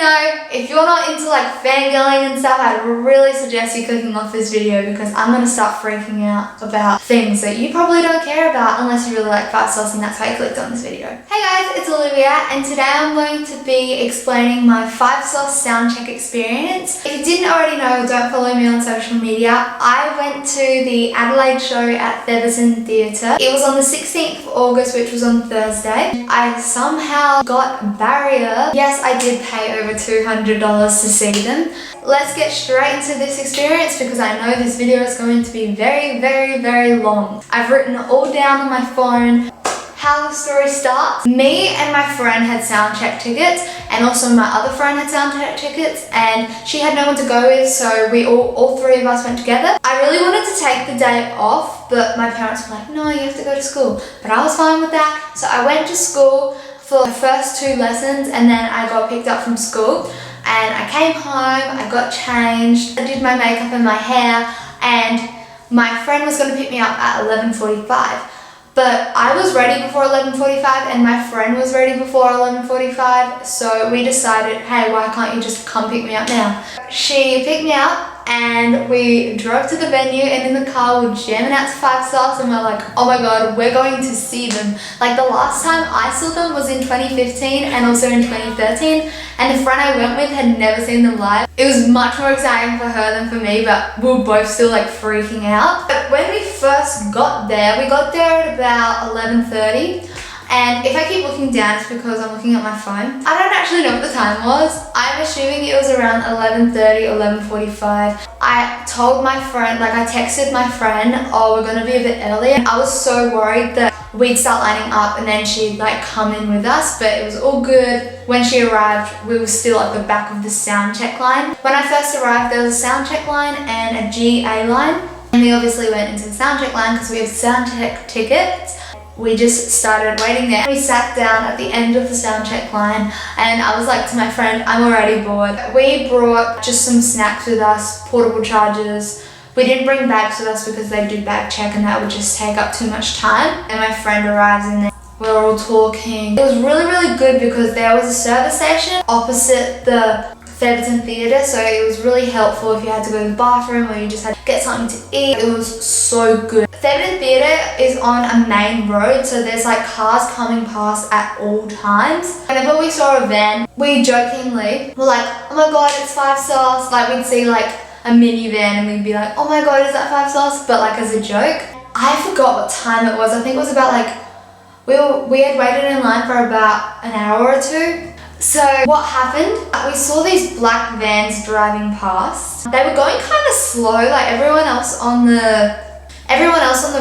know, if you're not into like fangirling and stuff, I'd really suggest you clicking off this video because I'm gonna start freaking out about things that you probably don't care about unless you really like 5 sauce, and that's why you clicked on this video. Hey guys, it's Olivia, and today I'm going to be explaining my 5 sauce sound check experience. If you didn't already know, don't follow me on social media. I went to the Adelaide show at Theberton Theatre. It was on the 16th of August, which was on Thursday. I somehow got barrier. Yes, I did pay over $200 to see them. Let's get straight into this experience because I know this video is going to be very long. I've written it all down on my phone. How the story starts. Me and my friend had sound check tickets, and also my other friend had sound check tickets, and she had no one to go with, so we all 3 of us went together. I really wanted to take the day off, but my parents were like, no, you have to go to school. But I was fine with that, so I went to school for the first 2 lessons, and then I got picked up from school, and I came home, I got changed, I did my makeup and my hair, and my friend was going to pick me up at 11:45. But I was ready before 11:45 and my friend was ready before 11:45, so we decided, hey, why can't you just come pick me up now? She picked me up and we drove to the venue, and in the car we're jamming out to 5 sauce, and we're like, oh my god, we're going to see them. Like, the last time I saw them was in 2015 and also in 2013, and the friend I went with had never seen them live. It was much more exciting for her than for me, but we were both still like freaking out. But when we first got there, we got there at about 11:30. And if I keep looking down, it's because I'm looking at my phone. I don't actually know what the time was. I'm assuming it was around 11:30, 11:45. I told my friend, like I texted my friend, oh, we're gonna be a bit early. I was so worried that we'd start lining up and then she'd like come in with us, but it was all good. When she arrived, we were still at the back of the sound check line. When I first arrived, there was a sound check line and a GA line. And we obviously went into the sound check line because we have sound check tickets. We just started waiting there. We sat down at the end of the sound check line, and I was like to my friend, I'm already bored. We brought just some snacks with us, portable chargers. We didn't bring bags with us because they do bag check and that would just take up too much time. And my friend arrives in there. We were all talking. It was really good because there was a service station opposite the Theberton Theatre, so it was really helpful if you had to go to the bathroom or you just had to get something to eat. It was so good. Theberton Theatre is on a main road, so there's like cars coming past at all times. Whenever we saw a van, we jokingly were like, oh my god, it's 5 sauce. Like, we'd see like a minivan and we'd be like, oh my god, is that 5 sauce? But like as a joke. I forgot what time it was. I think it was about like, we had waited in line for about an hour or 2. So what happened, we saw these black vans driving past. They were going kind of slow, like everyone else on the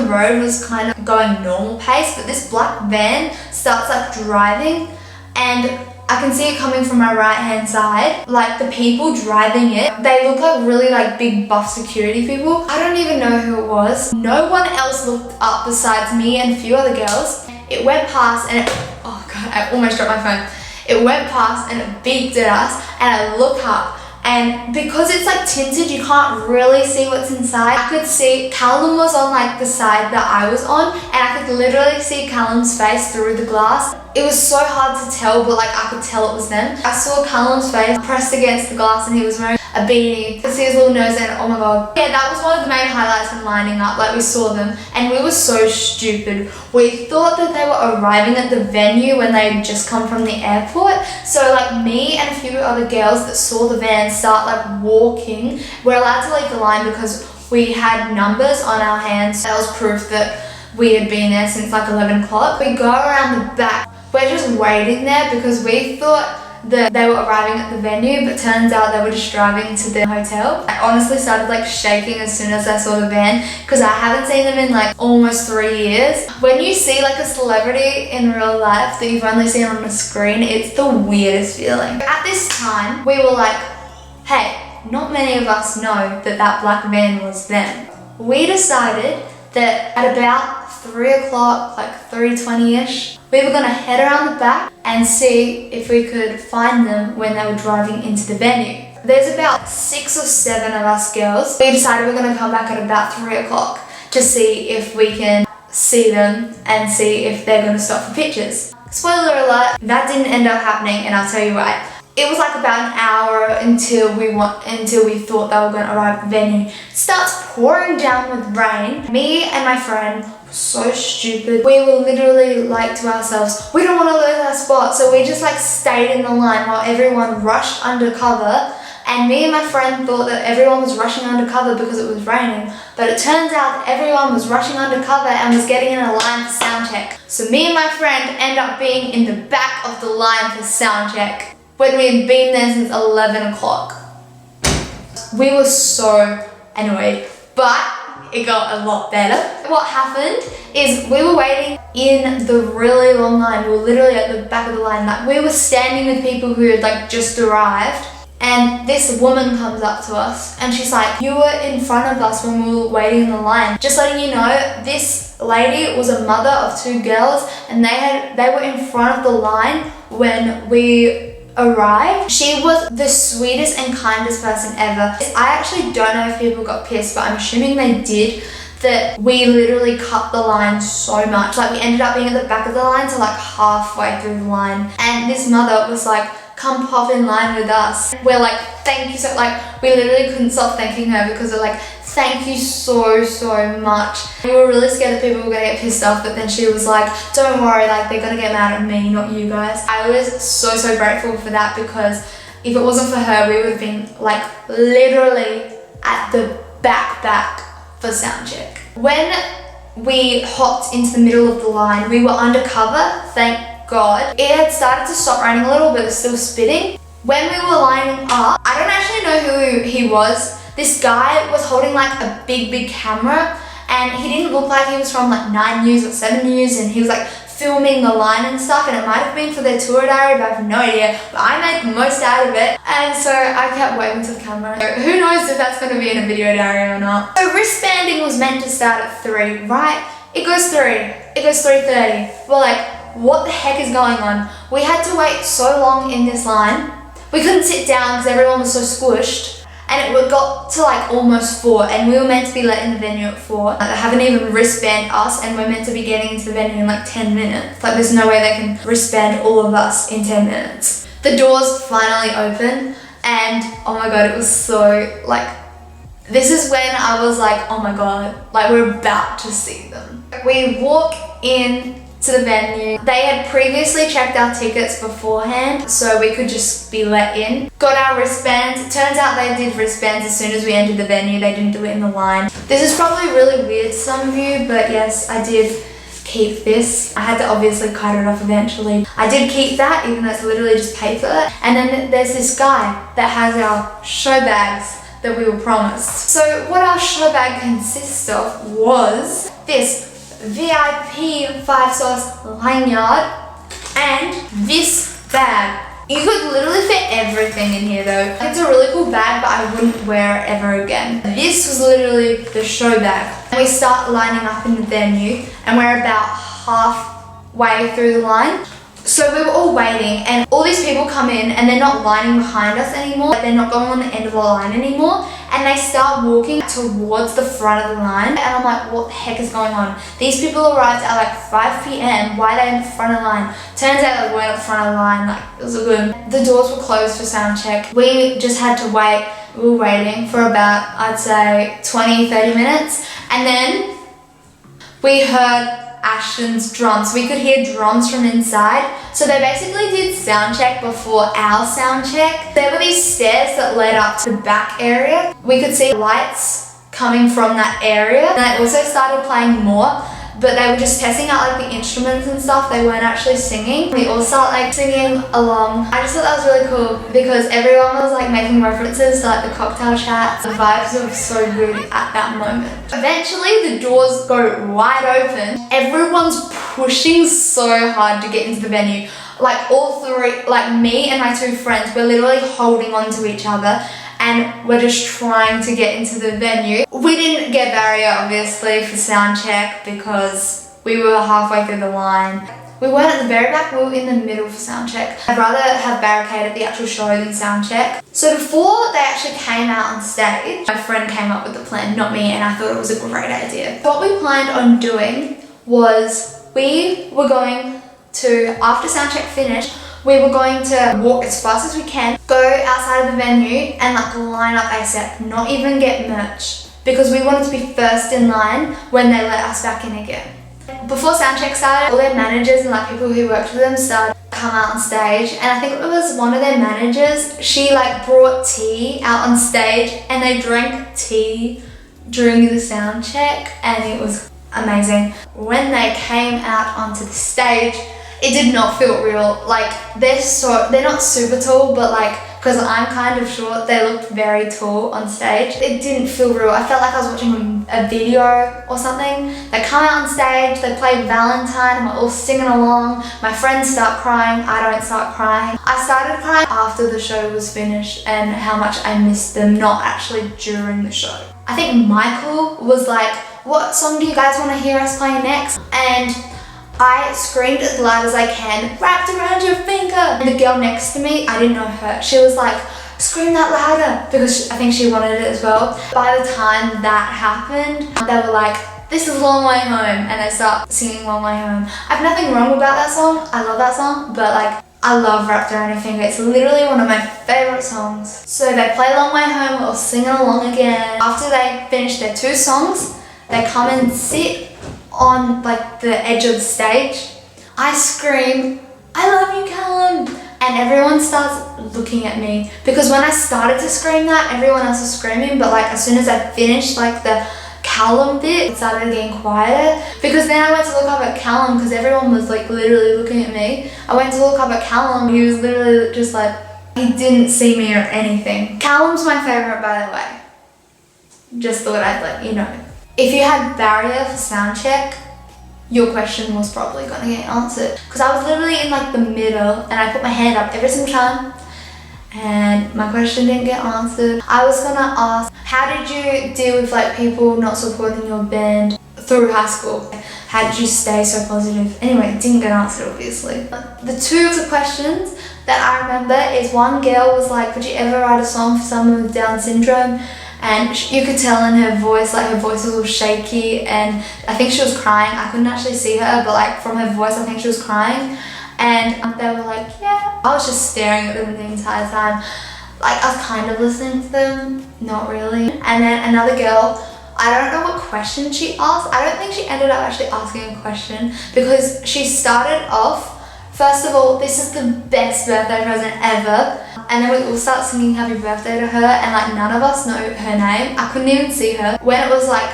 road was kind of going normal pace, but this black van starts like driving, and I can see it coming from my right hand side. Like, the people driving it, they look like really like big buff security people. I don't even know who it was. No one else looked up besides me and a few other girls. It went past and oh god, I almost dropped my phone. It went past and it beeped at us, and I look up, and because it's like tinted, you can't really see what's inside. I could see Callum was on like the side that I was on, and I could literally see Callum's face through the glass. It was so hard to tell, but like I could tell it was them. I saw Callum's face pressed against the glass, and he was wearing a beanie. I could see his little nose, and oh my god. Yeah, that was one of the main highlights when lining up. Like, we saw them and we were so stupid. We thought that they were arriving at the venue when they had just come from the airport. So like, me and a few other girls that saw the van start like walking. We're allowed to leave the line because we had numbers on our hands. That was proof that we had been there since like 11 o'clock. We go around the back. We're just waiting there because we thought that they were arriving at the venue, but turns out they were just driving to the hotel. I honestly started like shaking as soon as I saw the van because I haven't seen them in like almost 3 years. When you see like a celebrity in real life that you've only seen on the screen, it's the weirdest feeling. At this time, we were like, hey, not many of us know that that black van was them. We decided that at about 3 o'clock, like 3:20ish, we were gonna head around the back and see if we could find them when they were driving into the venue. There's about 6 or 7 of us girls. We decided we're gonna come back at about 3 o'clock to see if we can see them and see if they're gonna stop for pictures. Spoiler alert, that didn't end up happening, and I'll tell you why. It was like about an hour until we thought they were going to arrive at the venue. It starts pouring down with rain. Me and my friend were so stupid. We were literally like to ourselves, we don't want to lose our spot. So we just like stayed in the line while everyone rushed undercover. And me and my friend thought that everyone was rushing undercover because it was raining. But it turns out that everyone was rushing undercover and was getting in a line for sound check. So me and my friend end up being in the back of the line for sound check, when we had been there since 11 o'clock. We were so annoyed, but it got a lot better. What happened is we were waiting in the really long line. We were literally at the back of the line. Like, we were standing with people who had like just arrived, and this woman comes up to us and she's like, you were in front of us when we were waiting in the line. Just letting you know, this lady was a mother of 2 girls, and they were in front of the line when we arrived. She was the sweetest and kindest person ever. I actually don't know if people got pissed, but I'm assuming they did, that we literally cut the line so much. Like, we ended up being at the back of the line, so like halfway through the line. And this mother was like, come pop in line with us. We're like, thank you so, like, we literally couldn't stop thanking her because we're like, thank you so much. We were really scared that people were gonna get pissed off, but then she was like, don't worry, like, they're gonna get mad at me, not you guys. I was so grateful for that, because if it wasn't for her, we would have been like literally at the back for sound check. When we hopped into the middle of the line, we were undercover, thank God. It had started to stop raining a little, but it was still spitting. When we were lining up, I don't actually know who he was. This guy was holding like a big camera, and he didn't look like he was from like 9 News or 7 News, and he was like filming the line and stuff, and it might have been for their tour diary, but I have no idea. But I made the most out of it, and so I kept waving to the camera. So who knows if that's going to be in a video diary or not. So wristbanding was meant to start at 3, right? It goes 3. It goes 3:30. We're like, what the heck is going on? We had to wait so long in this line. We couldn't sit down because everyone was so squished. And it got to like almost 4, and we were meant to be let in the venue at 4. They haven't even wristband us, and we're meant to be getting into the venue in like 10 minutes. Like, there's no way they can wristband all of us in 10 minutes. The doors finally open, and oh my God, it was so like, this is when I was like, oh my God, like, we're about to see them. We walk in to the venue. They had previously checked our tickets beforehand, so we could just be let in. Got our wristbands. It turns out they did wristbands as soon as we entered the venue. They didn't do it in the line. This is probably really weird to some of you, but yes, I did keep this. I had to obviously cut it off eventually. I did keep that, even though it's literally just paper. And then there's this guy that has our show bags that we were promised. So what our show bag consists of was this VIP 5-sauce lanyard and this bag. You could literally fit everything in here though. It's a really cool bag, but I wouldn't wear it ever again. This was literally the show bag. We start lining up in the venue, and we're about halfway through the line. So we were all waiting, and all these people come in, and they're not lining behind us anymore. They're not going on the end of the line anymore, and they start walking towards the front of the line. And I'm like, what the heck is going on? These people arrived at like 5 p.m. Why are they in the front of the line? Turns out they weren't at the front of the line. Like, it was all good. The doors were closed for sound check. We just had to wait. We were waiting for about, I'd say, 20-30 minutes, and then we heard Ashton's drums. We could hear drums from inside. So they basically did sound check before our sound check. There were these stairs that led up to the back area. We could see lights coming from that area. And they also started playing more, but they were just testing out like the instruments and stuff. They weren't actually singing. We all started like singing along. I just thought that was really cool because everyone was like making references to like the cocktail chats. The vibes were so good at that moment. Eventually the doors go wide open. Everyone's pushing so hard to get into the venue. Like all 3, like me and my 2 friends, we're literally holding on to each other, and we're just trying to get into the venue. We didn't get barrier obviously for sound check because we were halfway through the line. We weren't at the very back, we were in the middle for sound check. I'd rather have barricade at the actual show than sound check. So before they actually came out on stage, my friend came up with the plan, not me, and I thought it was a great idea. What we planned on doing was we were going to, after sound check finished, we were going to walk as fast as we can, go outside of the venue and like line up ASAP, not even get merch, because we wanted to be first in line when they let us back in again. Before soundcheck started, all their managers and like people who worked with them started to come out on stage, and I think it was one of their managers, she like brought tea out on stage and they drank tea during the sound check, and it was amazing. When they came out onto the stage, it did not feel real. Like they're not super tall, but like, because I'm kind of short, they looked very tall on stage. It didn't feel real. I felt like I was watching a video or something. They come out on stage, they play Valentine, and we're all singing along. My friends start crying, I don't start crying. I started crying after the show was finished and how much I missed them, not actually during the show. I think Michael was like, what song do you guys want to hear us play next? And I screamed as loud as I can, wrapped around your finger. And the girl next to me, I didn't know her. She was like, scream that louder, because I think she wanted it as well. By the time that happened, they were like, this is Long Way Home. And they start singing Long Way Home. I have nothing wrong about that song. I love that song, but like, I love Wrapped Around Your Finger. It's literally one of my favorite songs. So they play Long Way Home, we're all singing along again. After they finish their 2 songs, they come and sit on like the edge of the stage. I scream, I love you, Callum, and everyone starts looking at me, because when I started to scream that, everyone else was screaming, but like as soon as I finished like the Callum bit, it started getting quieter, because then I went to look up at Callum, because everyone was like literally looking at me. I went to look up at Callum, he was literally just like, he didn't see me or anything. Callum's my favourite, by the way. Just thought I'd let you know. If you had barrier for sound check, your question was probably gonna get answered. Because I was literally in like the middle and I put my hand up every single time and my question didn't get answered. I was gonna ask, how did you deal with like people not supporting your band through high school? How did you stay so positive? Anyway, it didn't get answered obviously. The 2 of the questions that I remember is, one girl was like, would you ever write a song for someone with Down syndrome? And you could tell in her voice, like her voice was all shaky, and I think she was crying. I couldn't actually see her, but like from her voice I think she was crying. And they were like, yeah. I was just staring at them the entire time. Like I was kind of listening to them, not really. And then another girl, I don't know what question she asked. I don't think she ended up actually asking a question, because she started off, first of all, this is the best birthday present ever. And then we all start singing happy birthday to her, and like none of us know her name. I couldn't even see her. When it was like,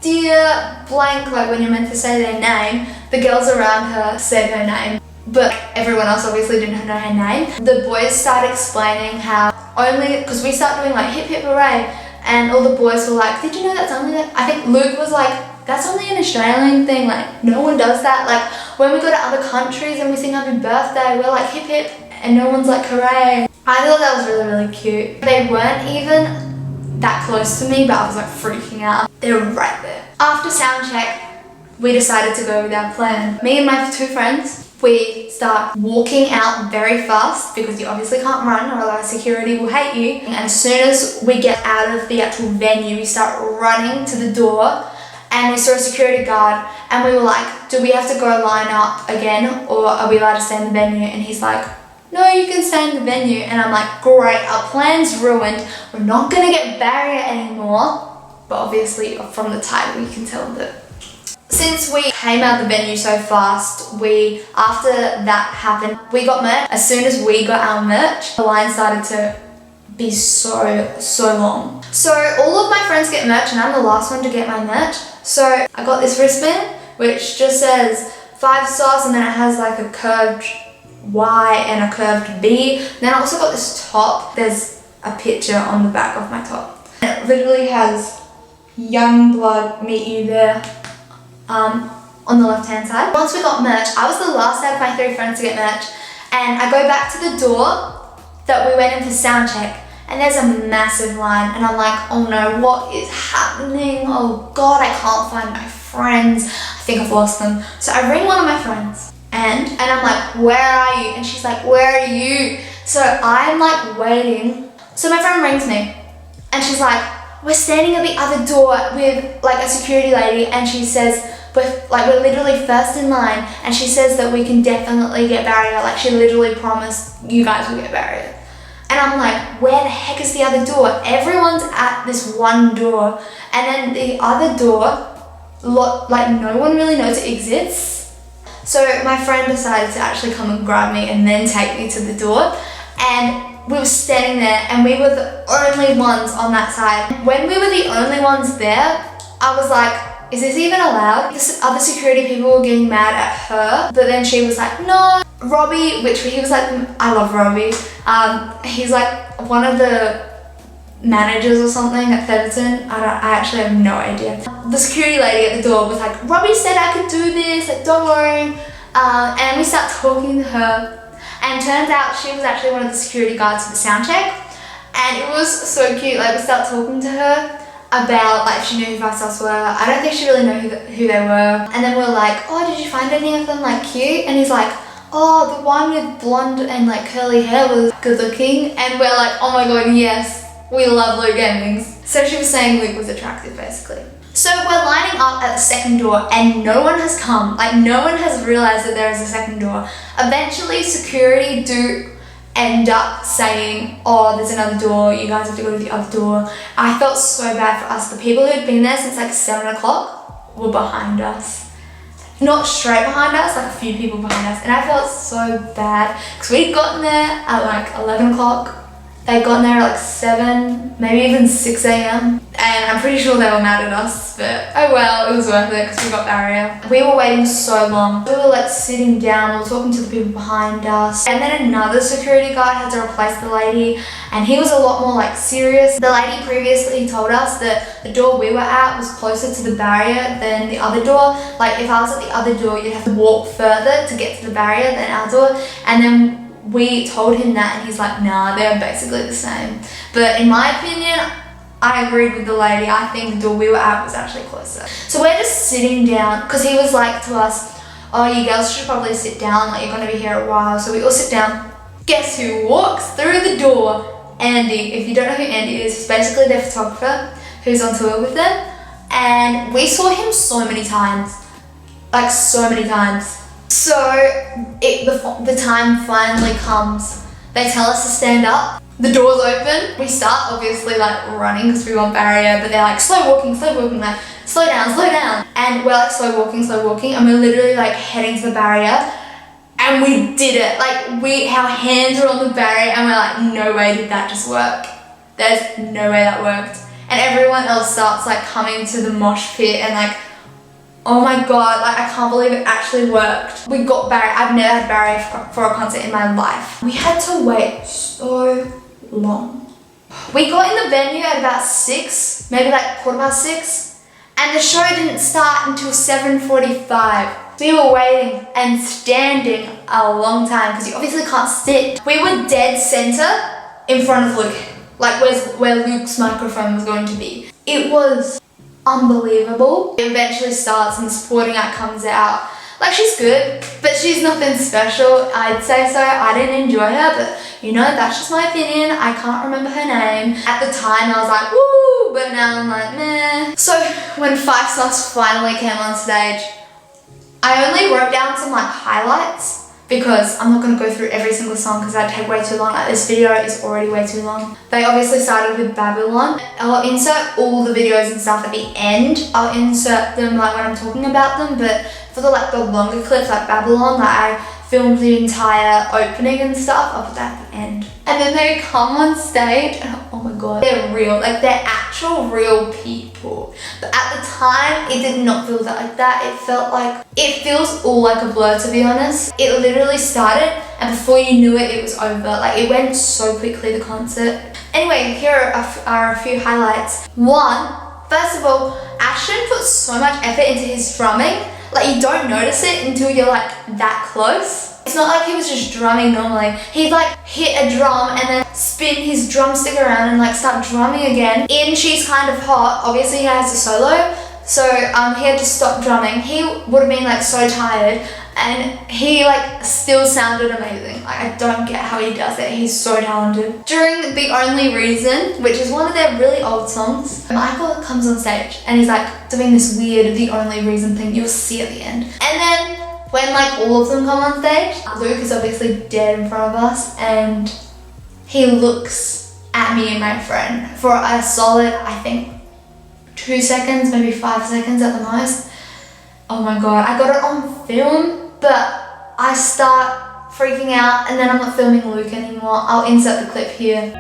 dear blank, like when you're meant to say their name, the girls around her said her name, but everyone else obviously didn't know her name. The boys started explaining how only, because we started doing like hip hip hooray, and all the boys were like, did you know that's only, I think Luke was like, that's only an Australian thing, like no one does that. Like when we go to other countries and we sing happy birthday, we're like hip hip and no one's like hooray. I thought that was really, really cute. They weren't even that close to me, but I was like freaking out. They were right there. After sound check, we decided to go with our plan. Me and my 2 friends, we start walking out very fast, because you obviously can't run or otherwise security will hate you. And as soon as we get out of the actual venue, we start running to the door, and we saw a security guard, and we were like, do we have to go line up again, or are we allowed to stay in the venue? And he's like, no, you can stay in the venue. And I'm like, great, our plan's ruined. We're not gonna get barrier anymore. But obviously from the title you can tell that. Since we came out of the venue so fast, after that happened, we got merch. As soon as we got our merch, the line started to be so long. So all of my friends get merch and I'm the last one to get my merch. So I got this wristband which just says 5 stars, and then it has like a curved Y and a curved B. Then I also got this top. There's a picture on the back of my top. It literally has Young Blood, meet you there on the left hand side. Once we got merch, I was the last out of my 3 friends to get merch, and I go back to the door that we went in for sound check, and there's a massive line, and I'm like, oh no, what is happening? Oh god, I can't find my friends. I think I've lost them. So I ring one of my friends, and I'm like, where are you? And she's like, where are you? So I'm like waiting. So my friend rings me, and she's like, we're standing at the other door with like a security lady, and she says, we're literally first in line, and she says that we can definitely get barrier. Like, she literally promised you guys will get barrier. And I'm like, where the heck is the other door? Everyone's at this one door, and then the other door, like, no one really knows it exists. So my friend decided to actually come and grab me and then take me to the door, and we were standing there, and we were the only ones on that side. When we were the only ones there, I was like, is this even allowed? The other security people were getting mad at her, but then she was like, no. Robbie, which he was like, I love Robbie. He's like one of the managers or something at Theberton. I actually have no idea. The security lady at the door was like, Robbie said I could do this, like, don't worry. And we start talking to her, and turns out she was actually one of the security guards for the sound check. And it was so cute. Like, we start talking to her about, like, if she knew who Five Sauce were. I don't think she really knew who they were. And then we're like, oh, did you find any of them, like, cute? And he's like, oh, the one with blonde and, like, curly hair was good looking. And we're like, oh my god, yes, we love Luke Hemmings. So she was saying Luke was attractive, basically. So we're lining up at the second door, and no one has come. Like, no one has realized that there is a second door. Eventually, security do end up saying, oh, there's another door, you guys have to go to the other door. I felt so bad for us. The people who had been there since like 7 o'clock were behind us. Not straight behind us, like a few people behind us. And I felt so bad because we'd gotten there at like 11 o'clock. They'd gotten there at like 7, maybe even 6 a.m. And I'm pretty sure they were mad at us, but oh well, it was worth it because we got barrier. We were waiting so long. We were like sitting down, we were talking to the people behind us. And then another security guard had to replace the lady, and he was a lot more like serious. The lady previously told us that the door we were at was closer to the barrier than the other door. Like, if I was at the other door, you'd have to walk further to get to the barrier than our door. And then we told him that, and he's like, nah, they're basically the same. But in my opinion, I agreed with the lady. I think the door we were at was actually closer. So we're just sitting down, because he was like to us, oh, you girls should probably sit down, like, you're going to be here a while. So we all sit down. Guess who walks through the door? Andy. If you don't know who Andy is, he's basically their photographer who's on tour with them. And we saw him so many times. Like, so many times. So the time finally comes. They tell us to stand up. The door's open. We start obviously like running because we want barrier, but they're like, slow walking, like, slow down. And we're like slow walking, and we're literally like heading to the barrier. And we did it. Like, our hands are on the barrier, and we're like, no way did that just work. There's no way that worked. And everyone else starts like coming to the mosh pit and like, oh my god, like, I can't believe it actually worked. We got barrier. I've never had barrier for a concert in my life. We had to wait so long. We got in the venue at about 6, maybe like 6:15, and the show didn't start until 7:45. We were waiting and standing a long time because you obviously can't sit. We were dead center in front of Luke, like where Luke's microphone was going to be. It was unbelievable. It eventually starts and the supporting act comes out. Like, she's good, but she's nothing special, I'd say so. I didn't enjoy her, but you know, that's just my opinion. I can't remember her name. At the time, I was like, woo, but now I'm like, meh. So when Five Sauce finally came on stage, I only wrote down some like highlights because I'm not going to go through every single song because that'd take way too long. Like, this video is already way too long. They obviously started with Babylon. I'll insert all the videos and stuff at the end. I'll insert them like when I'm talking about them, but for the longer clips like Babylon, like I filmed the entire opening and stuff, I'll put that at the end. And then they come on stage and oh my god, they're real, like they're actual real people. But at the time, it did not feel like that. It feels all like a blur, to be honest. It literally started and before you knew it, it was over. Like, it went so quickly, the concert. Anyway, here are a few highlights. One, first of all, Ashton put so much effort into his drumming. Like, you don't notice it until you're like that close. It's not like he was just drumming normally. He'd like hit a drum and then spin his drumstick around and like start drumming again. In She's Kind of Hot, obviously he has a solo, so he had to stop drumming. He would have been like so tired. and he like still sounded amazing. Like, I don't get how he does it. He's so talented. During The Only Reason, which is one of their really old songs, Michael comes on stage and he's like doing this weird The Only Reason thing you'll see at the end. And then when like all of them come on stage, Luke is obviously dead in front of us and he looks at me and my friend for a solid, I think, 2 seconds, maybe 5 seconds at the most. Oh my god, I got it on film, but I start freaking out and then I'm not filming Luke anymore. I'll insert the clip here.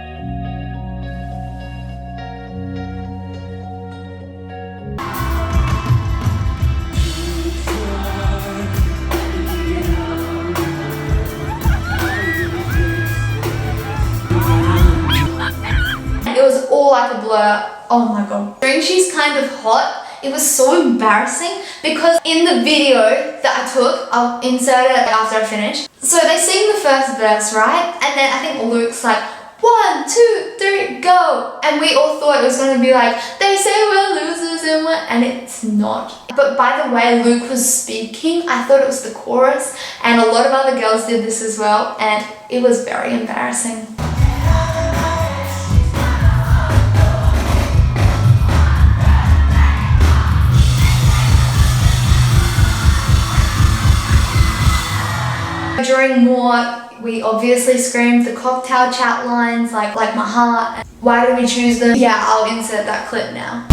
It was all like a blur. Oh my god. During She's Kind of Hot, it was so embarrassing because in the video that I took, I'll insert it after I finish. So they sing the first verse, right? And then I think Luke's like, 1, 2, 3, go. And we all thought it was gonna be like, they say we're losers and it's not. But by the way Luke was speaking, I thought it was the chorus, and a lot of other girls did this as well, and it was very embarrassing. During More, we obviously screamed the cocktail chat lines like my heart. Why did we choose them? Yeah, I'll insert that clip now.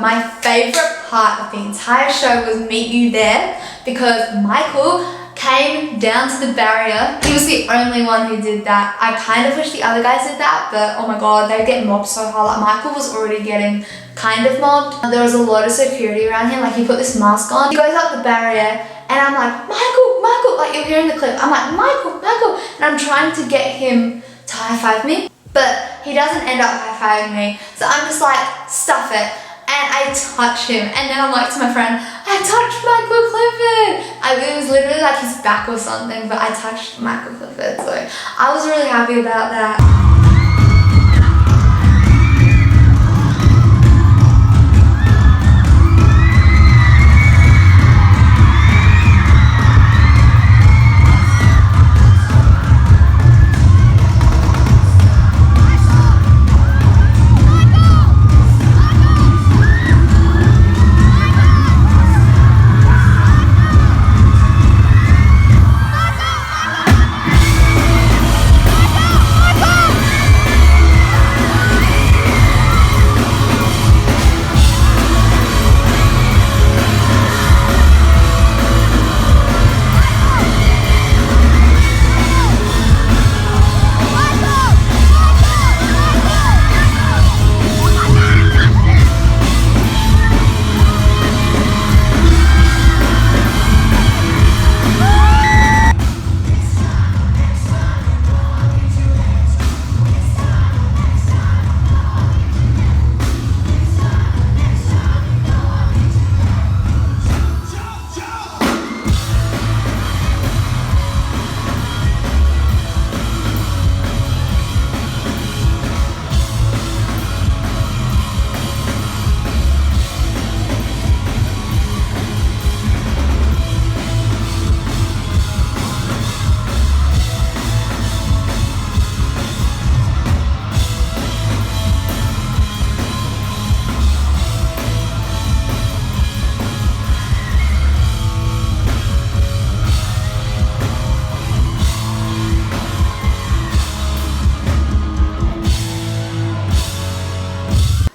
My favorite part of the entire show was Meet You There, because Michael came down to the barrier. He was the only one who did that. I kind of wish the other guys did that, but oh my god, they get mobbed so hard. Like, Michael was already getting kind of mobbed. There was a lot of security around him. Like, he put this mask on. He goes up the barrier and I'm like, Michael, like you're hearing the clip. I'm like, Michael, and I'm trying to get him to high-five me, but he doesn't end up high-fiving me. So I'm just like, stuff it. And I touch him, and then I'm like to my friend, I touched Michael Clifford! It was literally like his back or something, but I touched Michael Clifford, so I was really happy about that.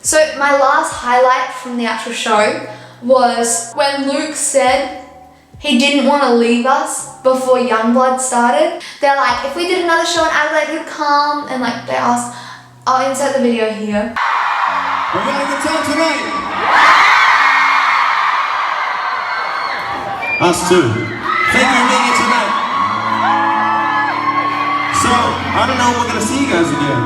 So my last highlight from the actual show was when Luke said he didn't want to leave us before Youngblood started. They're like, if we did another show in Adelaide, he'd come, and like they asked, I'll insert the video here. We're having a good time tonight. Us too. Thank you for being here tonight. So, I don't know when we're gonna see you guys again.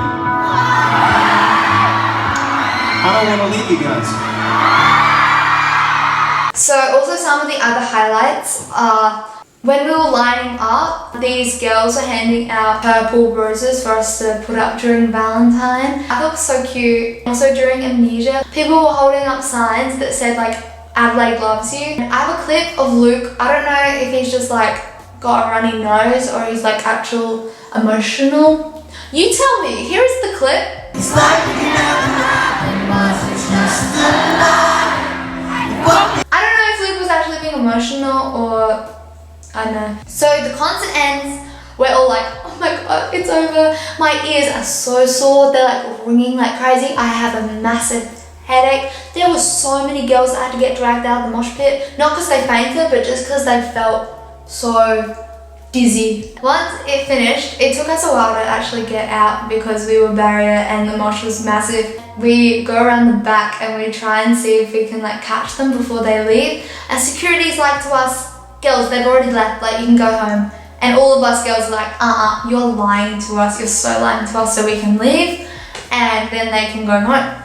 I don't want to leave you guys. So also some of the other highlights are when we were lining up, these girls were handing out purple roses for us to put up during Valentine. I thought it was so cute. Also during Amnesia, people were holding up signs that said like, Adelaide loves you. I have a clip of Luke. I don't know if he's just like got a runny nose or he's like actual emotional. You tell me, here is the clip. It's like we never happened, it's just a lie. I don't know if Luke was actually being emotional or I don't know. So the concert ends, we're all like, oh my god, it's over. My ears are so sore, they're like ringing like crazy. I have a massive headache. There were so many girls that had to get dragged out of the mosh pit, not because they fainted, but just because they felt so dizzy. Once it finished, it took us a while to actually get out because we were barrier and the mosh was massive. We go around the back and we try and see if we can like catch them before they leave. And security's like to us, girls, they've already left, like you can go home. And all of us girls are like, you're lying to us, you're so lying to us, so we can leave and then they can go home.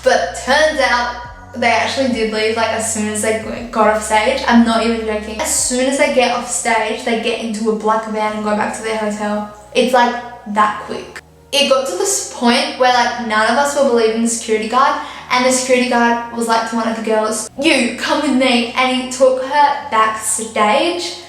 But turns out they actually did leave like as soon as they got off stage. I'm not even joking. As soon as they get off stage, they get into a black van and go back to their hotel. It's like that quick. It got to this point where like none of us were believing the security guard, and the security guard was like to one of the girls, you come with me, and he took her backstage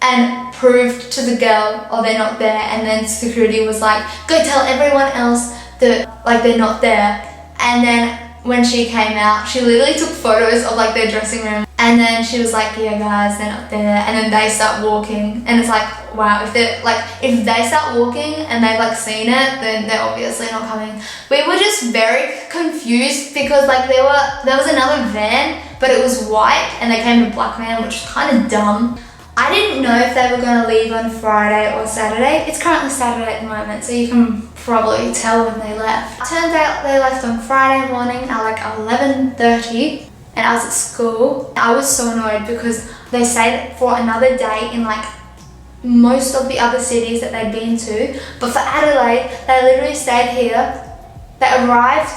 and proved to the girl, oh they're not there, and then security was like, go tell everyone else that like they're not there. And then when she came out, she literally took photos of like their dressing room, and then she was like, yeah guys, they're not there. And then they start walking, and it's like, wow, if they start walking and they've like seen it, then they're obviously not coming. We were just very confused because like there was another van, but it was white and they came in a black van, which was kind of dumb. I didn't know if they were going to leave on Friday or Saturday. It's currently Saturday at the moment, so you can probably tell when they left. Turns out they left on Friday morning at like 11:30, and I was at school. I was so annoyed because they stayed for another day in like most of the other cities that they'd been to, but for Adelaide, they literally stayed here. They arrived,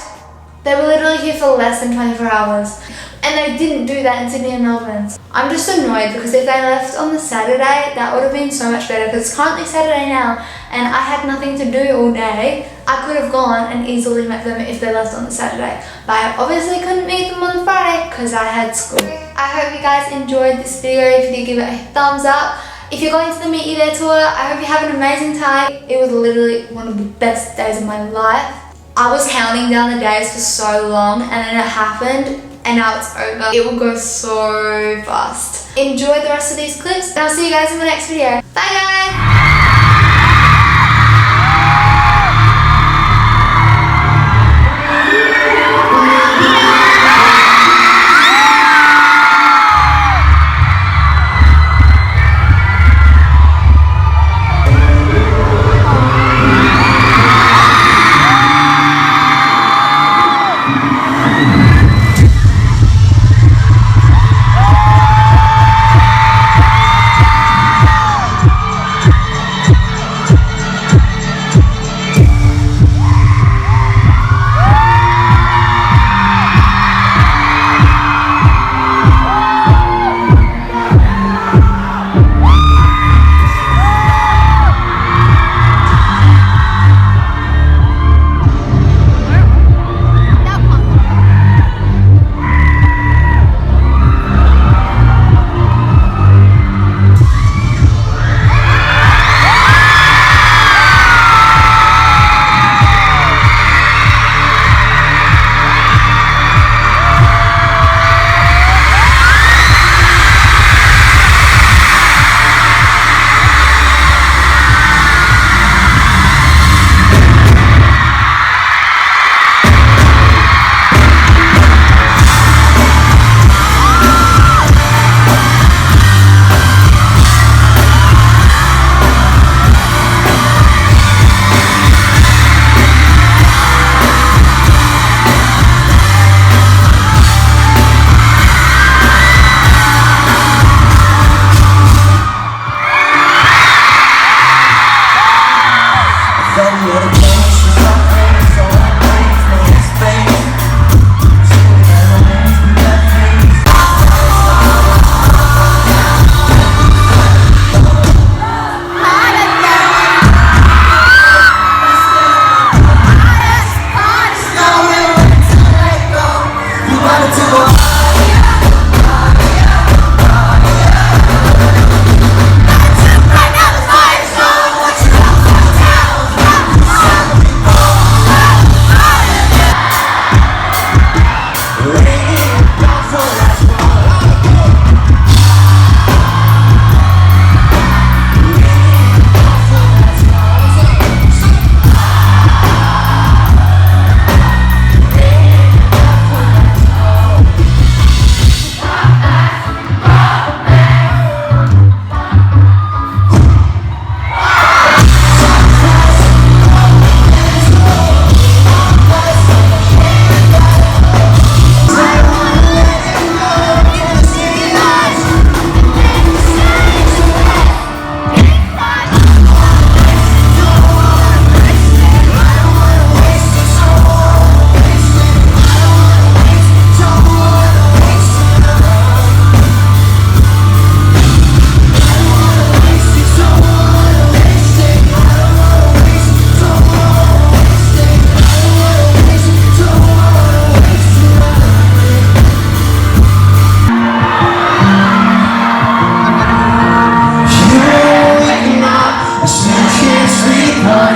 they were literally here for less than 24 hours. And they didn't do that in Sydney and Melbourne. I'm just annoyed because if they left on the Saturday, that would have been so much better because it's currently Saturday now and I had nothing to do all day. I could have gone and easily met them if they left on the Saturday. But I obviously couldn't meet them on the Friday because I had school. I hope you guys enjoyed this video. If you did, give it a thumbs up. If you're going to the Meet You There tour, I hope you have an amazing time. It was literally one of the best days of my life. I was counting down the days for so long and then it happened. And now it's over. It will go so fast. Enjoy the rest of these clips and I'll see you guys in the next video. Bye guys!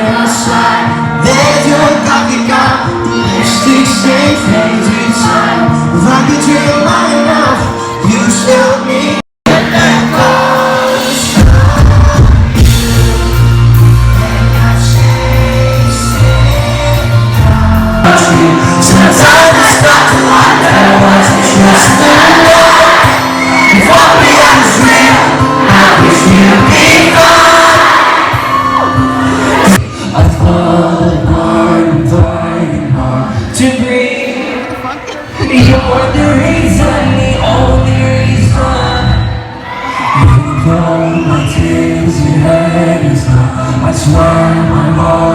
your side. There's your coffee cup. Lipstick stains every time. If I could dream long enough, you show me that goes. Sometimes I start to wonder what's the trust in love. If all we are is real, I wish you'd be gone. I fall apart and fighting hard to breathe. You're the reason, the only reason. You blow my tears, your head is gone. I swear my heart